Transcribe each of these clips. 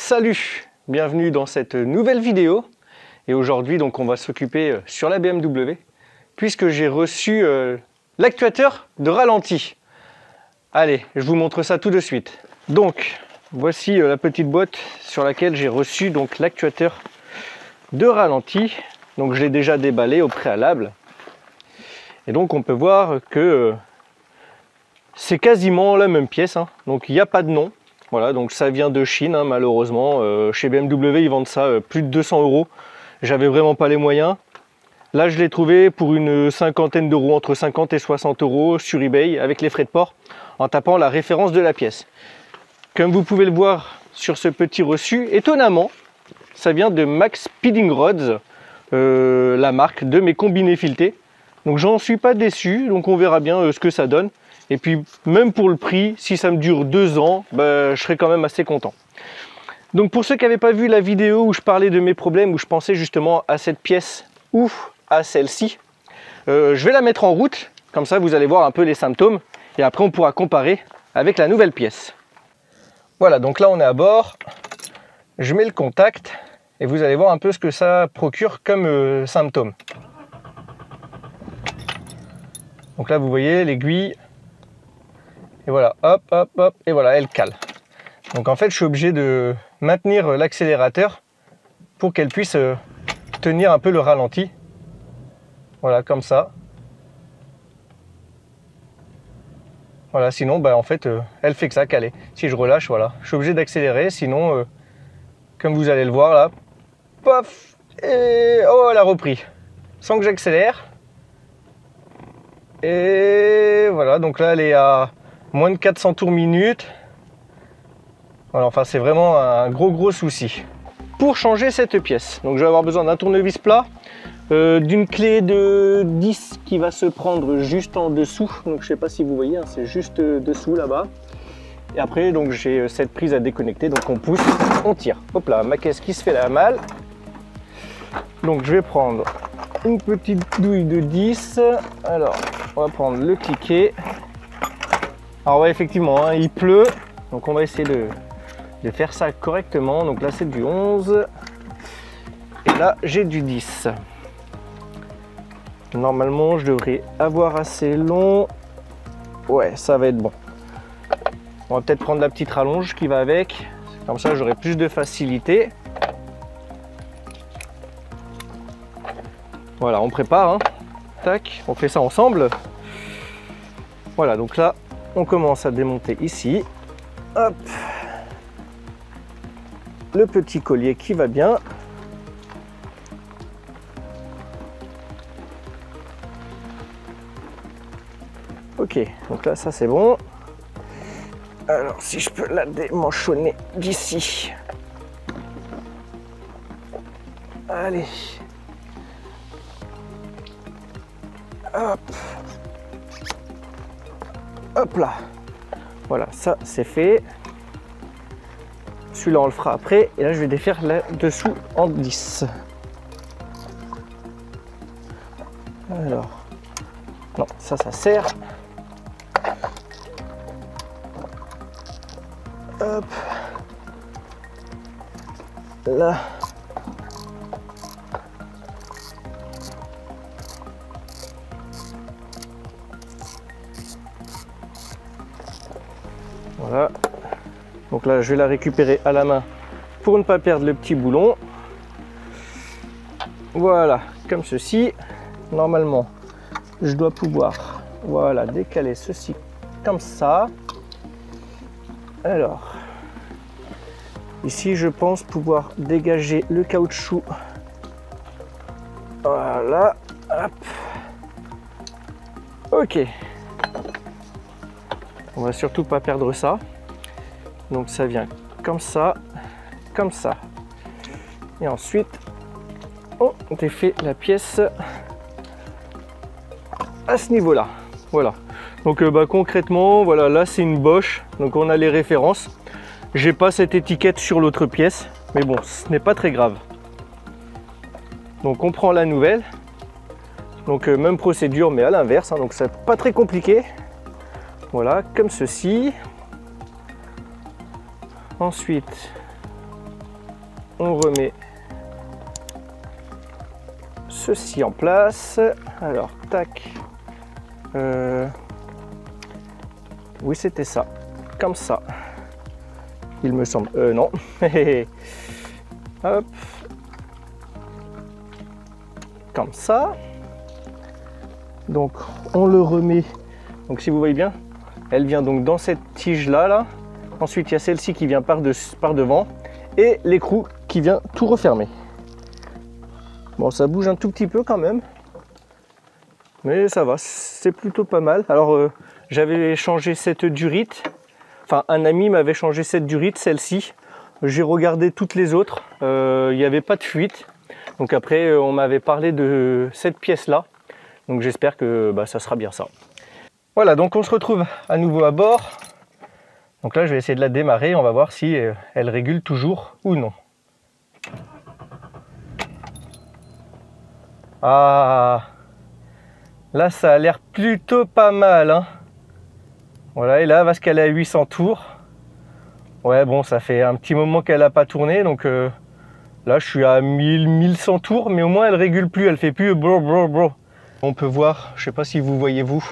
Salut, bienvenue dans cette nouvelle vidéo. Et aujourd'hui donc on va s'occuper sur la BMW puisque j'ai reçu l'actuateur de ralenti. Allez, je vous montre ça tout de suite. Donc voici la petite boîte sur laquelle j'ai reçu donc l'actuateur de ralenti. Donc je l'ai déjà déballé au préalable. Et donc on peut voir que c'est quasiment la même pièce, hein. Donc il n'y a pas de nom. Voilà, donc ça vient de Chine, hein, malheureusement. Chez BMW, ils vendent ça plus de 200 €. J'avais vraiment pas les moyens. Là, je l'ai trouvé pour une cinquantaine d'euros, entre 50 et 60 € sur eBay, avec les frais de port, en tapant la référence de la pièce. Comme vous pouvez le voir sur ce petit reçu, étonnamment, ça vient de Max Speeding Rods, la marque de mes combinés filetés. Donc j'en suis pas déçu, donc on verra bien ce que ça donne. Et puis même pour le prix, si ça me dure 2 ans, je serai quand même assez content. Donc pour ceux qui n'avaient pas vu la vidéo où je parlais de mes problèmes, où je pensais justement à cette pièce ou à celle-ci, je vais la mettre en route, comme ça vous allez voir un peu les symptômes, et après on pourra comparer avec la nouvelle pièce. Voilà, donc là on est à bord, je mets le contact, et vous allez voir un peu ce que ça procure comme symptômes. Donc là vous voyez l'aiguille. Et voilà, hop, hop, hop, et voilà, elle cale. Donc en fait, je suis obligé de maintenir l'accélérateur pour qu'elle puisse tenir un peu le ralenti. Voilà, comme ça. Voilà, sinon, en fait, elle fait que ça, caler. Si je relâche, voilà, je suis obligé d'accélérer, sinon, comme vous allez le voir là, pof, et oh, elle a repris. Sans que j'accélère. Et voilà, donc là, elle est à moins de 400 tours minute. Voilà, enfin c'est vraiment un gros souci. Pour changer cette pièce, donc je vais avoir besoin d'un tournevis plat, d'une clé de 10 qui va se prendre juste en dessous. Donc je sais pas si vous voyez, hein, c'est juste dessous là-bas. Et après donc j'ai cette prise à déconnecter, donc on pousse, on tire. Hop là, ma caisse qui se fait la malle. Donc je vais prendre une petite douille de 10. Alors on va prendre le cliquet. Alors ouais, effectivement, hein, il pleut, donc on va essayer de faire ça correctement. Donc là c'est du 11 et là j'ai du 10. Normalement je devrais avoir assez long. Ouais, ça va être bon. On va peut-être prendre la petite rallonge qui va avec, comme ça j'aurai plus de facilité. Voilà, on prépare, hein. Tac, on fait ça ensemble. Voilà, donc là on commence à démonter ici. Hop. Le petit collier qui va bien. Ok, donc là ça c'est bon. Alors si je peux la démanchonner d'ici. Allez. Hop. Hop là, voilà, ça c'est fait. Celui-là on le fera après. Et là je vais défaire là-dessous en 10. Alors, non, ça sert. Hop. Là. Voilà, donc là je vais la récupérer à la main pour ne pas perdre le petit boulon. Voilà, comme ceci. Normalement je dois pouvoir, voilà, décaler ceci comme ça. Alors ici je pense pouvoir dégager le caoutchouc. Voilà, hop. Ok, on va surtout pas perdre ça. Donc ça vient comme ça, et ensuite on défait la pièce à ce niveau là. Voilà, donc concrètement, voilà, là c'est une Bosch, donc on a les références. J'ai pas cette étiquette sur l'autre pièce, mais bon, ce n'est pas très grave. Donc on prend la nouvelle, donc même procédure mais à l'inverse, hein, donc c'est pas très compliqué. Voilà, comme ceci. Ensuite, on remet ceci en place. Alors, tac. Oui, c'était ça. Comme ça. Il me semble. Non. Hop. Comme ça. Donc, on le remet. Donc, si vous voyez bien, elle vient donc dans cette tige-là. Là. Ensuite, il y a celle-ci qui vient par devant. Et l'écrou qui vient tout refermer. Bon, ça bouge un tout petit peu quand même. Mais ça va, c'est plutôt pas mal. Alors, j'avais changé cette durite. Enfin, un ami m'avait changé cette durite, celle-ci. J'ai regardé toutes les autres. Il n'y avait pas de fuite. Donc après, on m'avait parlé de cette pièce-là. Donc j'espère que ça sera bien ça. Voilà, donc on se retrouve à nouveau à bord. Donc là, je vais essayer de la démarrer. On va voir si elle régule toujours ou non. Ah, là, ça a l'air plutôt pas mal, hein. Voilà, et là, elle va se caler à 800 tours. Ouais, bon, ça fait un petit moment qu'elle n'a pas tourné, donc là, je suis à 1100 tours, mais au moins, elle régule plus, elle fait plus bro, bro, bro. On peut voir, je sais pas si vous voyez vous,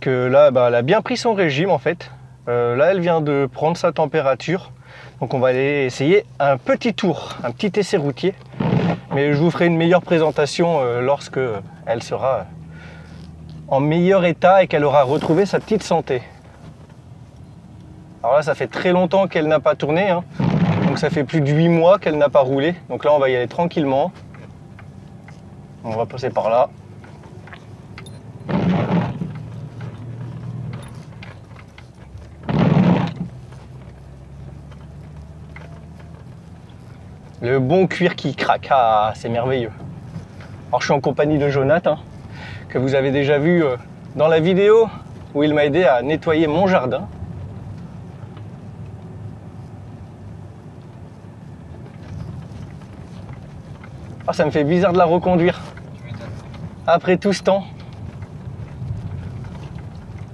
que là, elle a bien pris son régime, en fait. Là, elle vient de prendre sa température. Donc, on va aller essayer un petit tour, un petit essai routier. Mais je vous ferai une meilleure présentation lorsque elle sera en meilleur état et qu'elle aura retrouvé sa petite santé. Alors là, ça fait très longtemps qu'elle n'a pas tourné, hein. Donc ça fait plus de 8 mois qu'elle n'a pas roulé. Donc là, on va y aller tranquillement. On va passer par là. Le bon cuir qui craque, ah, c'est merveilleux. Alors je suis en compagnie de Jonathan, que vous avez déjà vu dans la vidéo où il m'a aidé à nettoyer mon jardin. Ah, ça me fait bizarre de la reconduire. Après tout ce temps.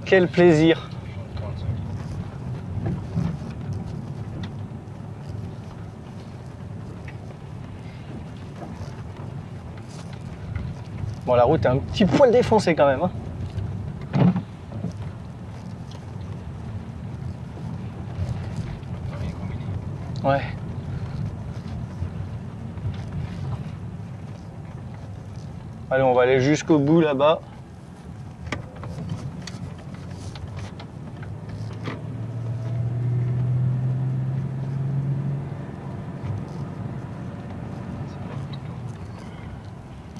Quel plaisir. Bon, la route est un petit poil défoncée quand même, hein. Ouais. Allez, on va aller jusqu'au bout là-bas.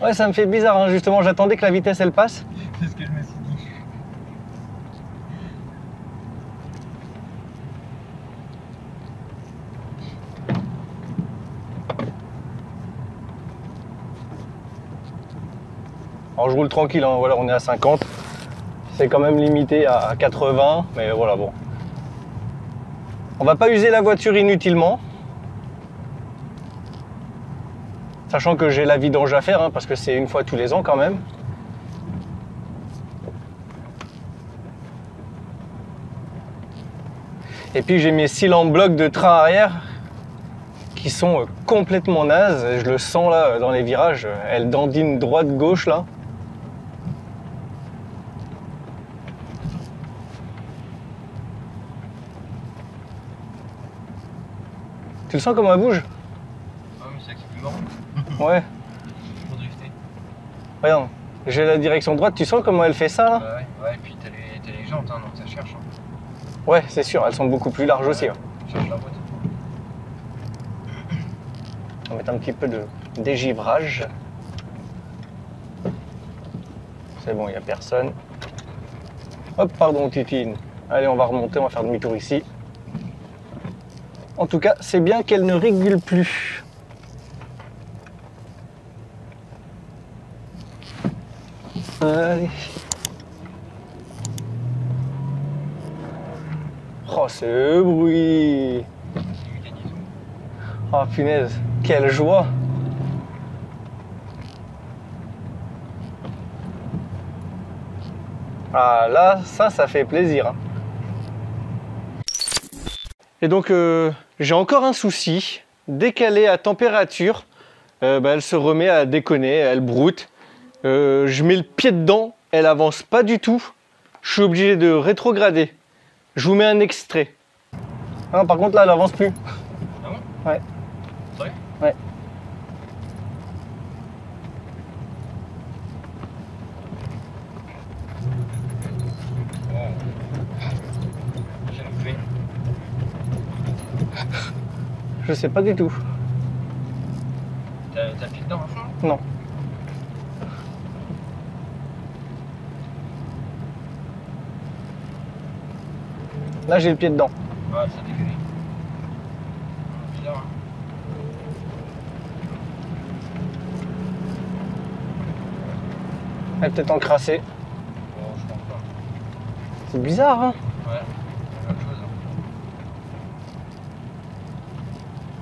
Ouais, ça me fait bizarre, hein. Justement, j'attendais que la vitesse elle passe. C'est ce que je me suis dit. Alors je roule tranquille, hein. Voilà, on est à 50. C'est quand même limité à 80, mais voilà, bon. On va pas user la voiture inutilement. Sachant que j'ai la vidange à faire, hein, parce que c'est une fois tous les ans quand même. Et puis j'ai mes cylindres blocs de train arrière qui sont complètement nazes. Je le sens là dans les virages. Elle dandine droite-gauche là. Tu le sens comment elle bouge? Ah mais c'est plus marrant. Ouais. Pour drifter. Regarde, j'ai la direction droite. Tu sens comment elle fait ça là? Bah ouais, et puis t'as les jantes, hein, donc ça cherche. Hein. Ouais, c'est sûr, elles sont beaucoup plus larges aussi. Ouais. Cherche la boîte. On va mettre un petit peu de dégivrage. C'est bon, il n'y a personne. Hop, pardon, Titine. Allez, on va remonter, on va faire demi-tour ici. En tout cas, c'est bien qu'elle ne régule plus. Allez. Oh, ce bruit! Oh, punaise, quelle joie! Ah là, ça fait plaisir. Hein. Et donc, j'ai encore un souci. dès qu'elle est à température, elle se remet à déconner, elle broute. Je mets le pied dedans, elle avance pas du tout. Je suis obligé de rétrograder. Je vous mets un extrait. Ah, par contre là, elle avance plus. Ah bon? Ouais. C'est vrai? Ouais. J'ai le fait. Je sais pas du tout. T'as le pied dedans à fond? Non. Là, j'ai le pied dedans. Ouais, ça dégueule. Bizarre, hein. Elle est peut-être encrassée. Bon, je pense pas. C'est bizarre, hein? Ouais, c'est la même chose.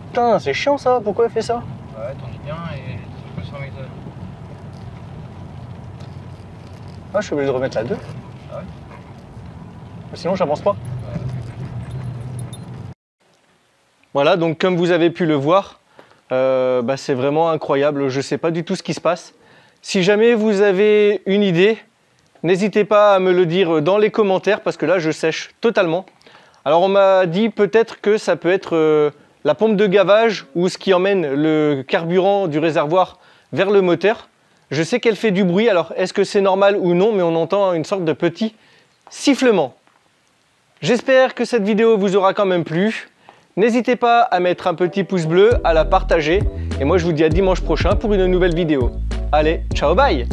Putain, c'est chiant ça. Pourquoi elle fait ça? Ouais, t'en dis bien et tu peux se remettre. Ah, je suis obligé de remettre la 2. Ah ouais? Sinon, j'avance pas. Ouais. Voilà, donc comme vous avez pu le voir, c'est vraiment incroyable. Je sais pas du tout ce qui se passe. Si jamais vous avez une idée, n'hésitez pas à me le dire dans les commentaires parce que là, je sèche totalement. Alors, on m'a dit peut-être que ça peut être la pompe de gavage ou ce qui emmène le carburant du réservoir vers le moteur. Je sais qu'elle fait du bruit, alors est-ce que c'est normal ou non, mais on entend une sorte de petit sifflement. J'espère que cette vidéo vous aura quand même plu. N'hésitez pas à mettre un petit pouce bleu, à la partager. Et moi, je vous dis à dimanche prochain pour une nouvelle vidéo. Allez, ciao, bye!